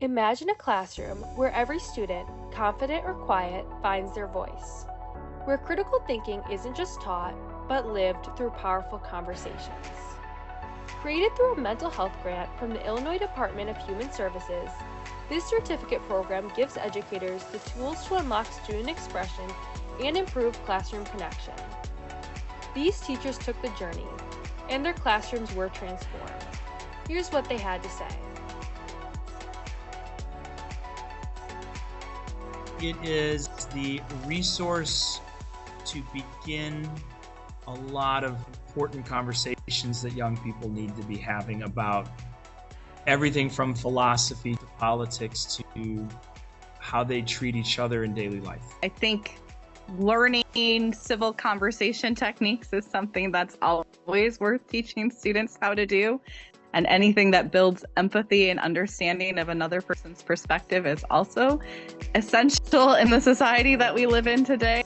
Imagine a classroom where every student, confident or quiet, finds their voice. Where critical thinking isn't just taught, but lived through powerful conversations. Created through a mental health grant from the Illinois Department of Human Services, this certificate program gives educators the tools to unlock student expression and improve classroom connection. These teachers took the journey, and their classrooms were transformed. Here's what they had to say. It is the resource to begin a lot of important conversations that young people need to be having about everything from philosophy to politics to how they treat each other in daily life. I think learning civil conversation techniques is something that's always worth teaching students how to do. And anything that builds empathy and understanding of another person's perspective is also essential in the society that we live in today.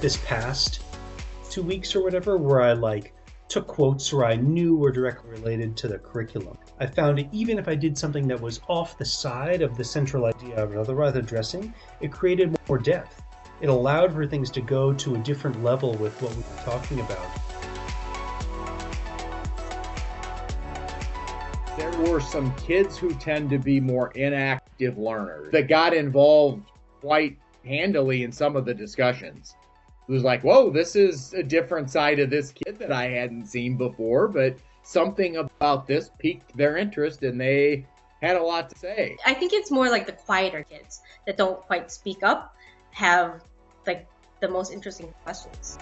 This past 2 weeks or whatever, where I took quotes where I knew were directly related to the curriculum. I found that even if I did something that was off the side of the central idea I was otherwise addressing, it created more depth. It allowed for things to go to a different level with what we were talking about. There were some kids who tend to be more inactive learners that got involved quite handily in some of the discussions. It was like, whoa, this is a different side of this kid that I hadn't seen before, but something about this piqued their interest and they had a lot to say. I think it's more like the quieter kids that don't quite speak up have the most interesting questions.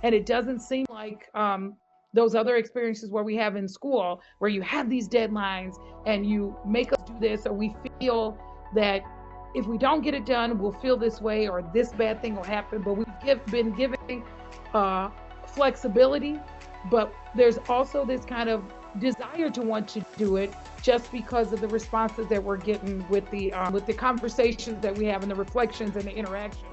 And it doesn't seem like those other experiences where we have in school, where you have these deadlines and you make us do this, or we feel that if we don't get it done, we'll feel this way, or this bad thing will happen. But we've been giving flexibility, but there's also this kind of desire to want to do it just because of the responses that we're getting with the conversations that we have and the reflections and the interactions.